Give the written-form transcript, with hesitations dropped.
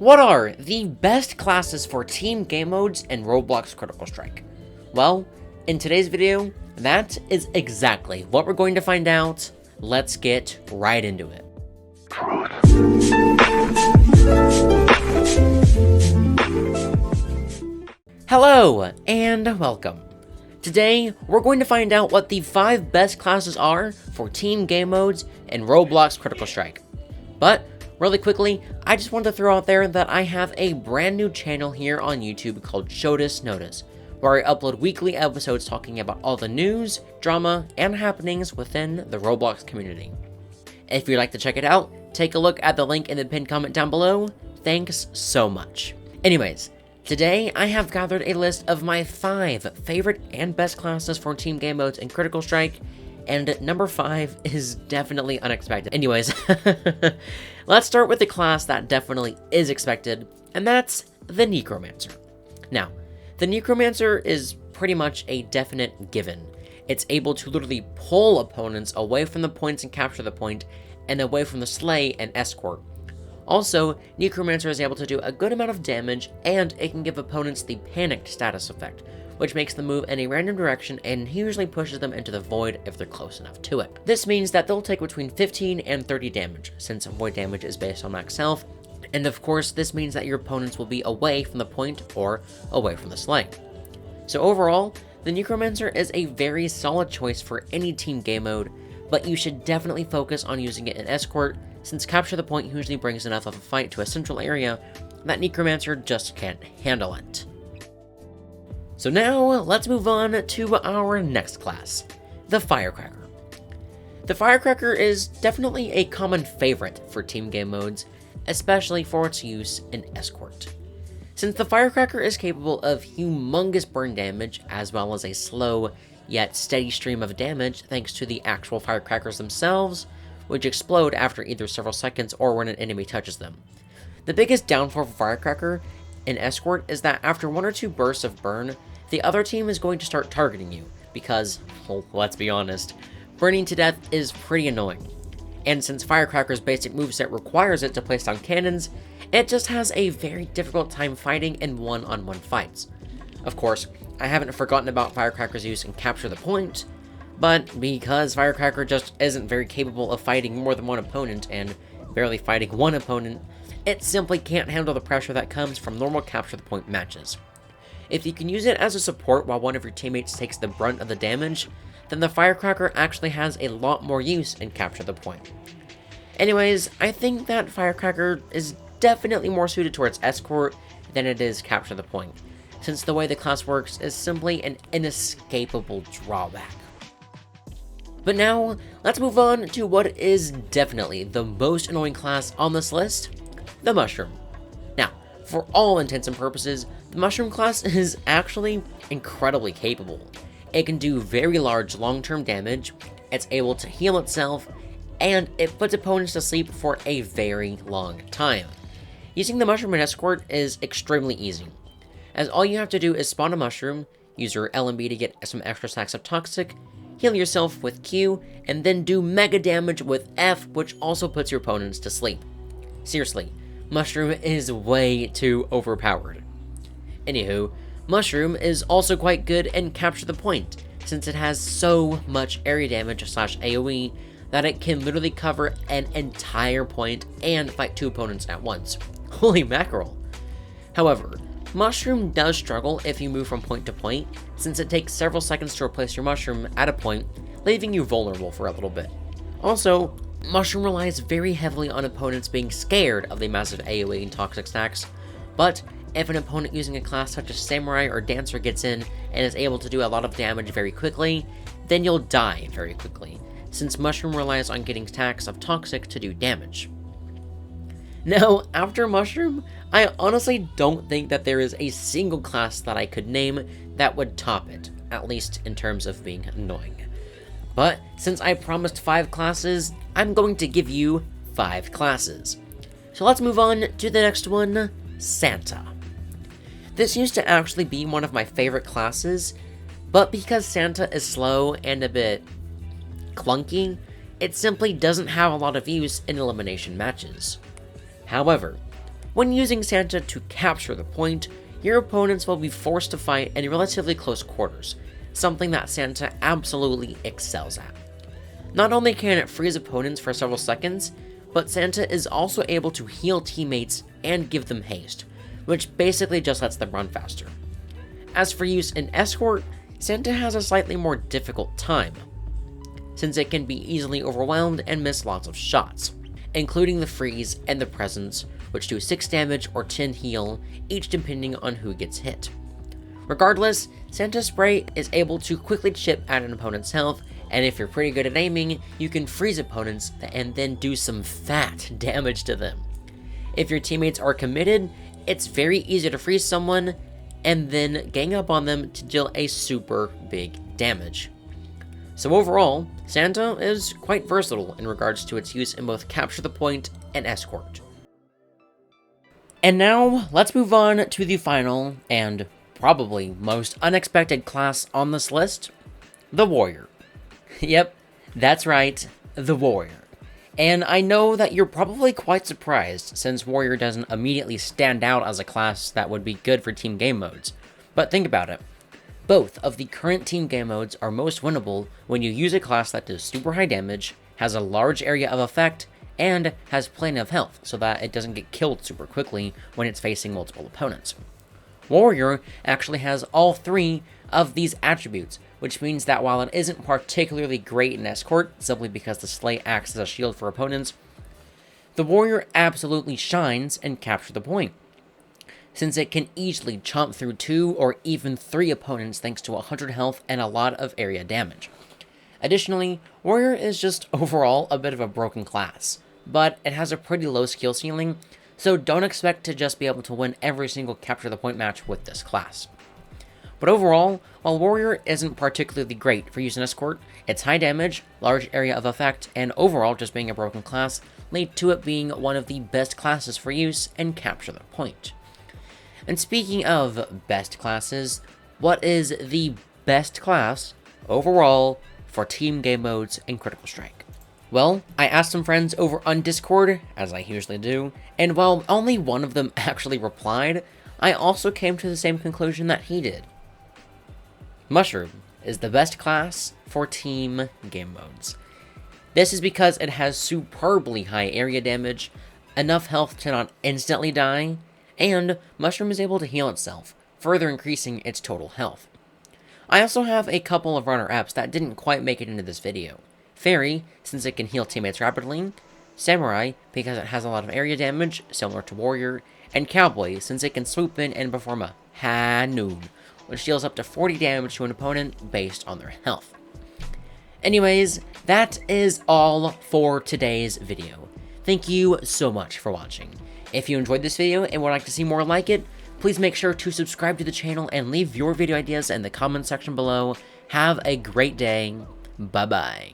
What are the best classes for team game modes in Roblox Critical Strike? Well, in today's video, that is exactly what we're going to find out. Let's get right into it. Hello, and welcome. Today, we're going to find out what the 5 best classes are for team game modes in Roblox Critical Strike. But, really quickly, I just wanted to throw out there that I have a brand new channel here on YouTube called Shotus Notice, where I upload weekly episodes talking about all the news, drama, and happenings within the Roblox community. If you'd like to check it out, take a look at the link in the pinned comment down below. Thanks so much. Anyways, today I have gathered a list of my 5 favorite and best classes for team game modes in Critical Strike, and number 5 is definitely unexpected. Anyways, let's start with the class that definitely is expected, and that's the Necromancer. Now, the Necromancer is pretty much a definite given. It's able to literally pull opponents away from the points and capture the point, and away from the slay and escort. Also, Necromancer is able to do a good amount of damage, and it can give opponents the panicked status effect, which makes them move in a random direction and usually pushes them into the void if they're close enough to it. This means that they'll take between 15 and 30 damage, since void damage is based on max health, and of course this means that your opponents will be away from the point or away from the slay. So overall, the Necromancer is a very solid choice for any team game mode, but you should definitely focus on using it in Escort, since capture the point usually brings enough of a fight to a central area that Necromancer just can't handle it. So now, let's move on to our next class, the Firecracker. The Firecracker is definitely a common favorite for team game modes, especially for its use in Escort. Since the Firecracker is capable of humongous burn damage, as well as a slow yet steady stream of damage thanks to the actual firecrackers themselves, which explode after either several seconds or when an enemy touches them. The biggest downfall for Firecracker in Escort is that after 1 or 2 bursts of burn, the other team is going to start targeting you, because, well, let's be honest, burning to death is pretty annoying. And since Firecracker's basic moveset requires it to place down cannons, it just has a very difficult time fighting in one-on-one fights. Of course, I haven't forgotten about Firecracker's use in Capture the Point, but because Firecracker just isn't very capable of fighting more than one opponent and barely fighting one opponent, it simply can't handle the pressure that comes from normal Capture the Point matches. If you can use it as a support while one of your teammates takes the brunt of the damage, then the Firecracker actually has a lot more use in Capture the Point. Anyways, I think that Firecracker is definitely more suited towards Escort than it is Capture the Point, since the way the class works is simply an inescapable drawback. But now, let's move on to what is definitely the most annoying class on this list, the Mushroom. Now, for all intents and purposes, the Mushroom class is actually incredibly capable. It can do very large long-term damage, it's able to heal itself, and it puts opponents to sleep for a very long time. Using the Mushroom in Escort is extremely easy, as all you have to do is spawn a Mushroom, use your LMB to get some extra stacks of Toxic, heal yourself with Q, and then do mega damage with F, which also puts your opponents to sleep. Seriously, Mushroom is way too overpowered. Anywho, Mushroom is also quite good in Capture the Point, since it has so much area damage / AoE that it can literally cover an entire point and fight 2 opponents at once. Holy mackerel! However, Mushroom does struggle if you move from point to point, since it takes several seconds to replace your Mushroom at a point, leaving you vulnerable for a little bit. Also, Mushroom relies very heavily on opponents being scared of the massive AoE and Toxic stacks, but if an opponent using a class such as Samurai or Dancer gets in and is able to do a lot of damage very quickly, then you'll die very quickly, since Mushroom relies on getting stacks of Toxic to do damage. Now, after Mushroom, I honestly don't think that there is a single class that I could name that would top it, at least in terms of being annoying. But since I promised 5 classes, I'm going to give you 5 classes. So let's move on to the next one, Santa. This used to actually be one of my favorite classes, but because Santa is slow and a bit clunky, it simply doesn't have a lot of use in elimination matches. However, When using Santa to capture the point, your opponents will be forced to fight in relatively close quarters, something that Santa absolutely excels at. Not only can it freeze opponents for several seconds, but Santa is also able to heal teammates and give them haste, which basically just lets them run faster. As for use in Escort, Santa has a slightly more difficult time, since it can be easily overwhelmed and miss lots of shots, including the freeze and the presence, which do 6 damage or 10 heal, each depending on who gets hit. Regardless, Santa's spray is able to quickly chip at an opponent's health, and if you're pretty good at aiming, you can freeze opponents and then do some fat damage to them. If your teammates are committed, it's very easy to freeze someone and then gang up on them to deal a super big damage. So overall, Santa is quite versatile in regards to its use in both Capture the Point and Escort. And now, let's move on to the final, and probably most unexpected class on this list, the Warrior. Yep, that's right, the Warrior. And I know that you're probably quite surprised, since Warrior doesn't immediately stand out as a class that would be good for team game modes. But think about it. Both of the current team game modes are most winnable when you use a class that does super high damage, has a large area of effect, and has plenty of health, so that it doesn't get killed super quickly when it's facing multiple opponents. Warrior actually has all 3 of these attributes, which means that while it isn't particularly great in Escort, simply because the sleigh acts as a shield for opponents, the Warrior absolutely shines in Capture the Point, since it can easily chomp through 2 or even 3 opponents thanks to 100 health and a lot of area damage. Additionally, Warrior is just overall a bit of a broken class, but it has a pretty low skill ceiling, so don't expect to just be able to win every single Capture the Point match with this class. But overall, while Warrior isn't particularly great for use in Escort, its high damage, large area of effect, and overall just being a broken class lead to it being one of the best classes for use in Capture the Point. And speaking of best classes, what is the best class overall for team game modes in Critical Strike? Well, I asked some friends over on Discord, as I usually do, and while only one of them actually replied, I also came to the same conclusion that he did. Mushroom is the best class for team game modes. This is because it has superbly high area damage, enough health to not instantly die, and Mushroom is able to heal itself, further increasing its total health. I also have a couple of runner-ups that didn't quite make it into this video. Fairy, since it can heal teammates rapidly, Samurai, because it has a lot of area damage, similar to Warrior, and Cowboy, since it can swoop in and perform a Hanoon, which deals up to 40 damage to an opponent based on their health. Anyways, that is all for today's video. Thank you so much for watching. If you enjoyed this video and would like to see more like it, please make sure to subscribe to the channel and leave your video ideas in the comment section below. Have a great day. Bye-bye.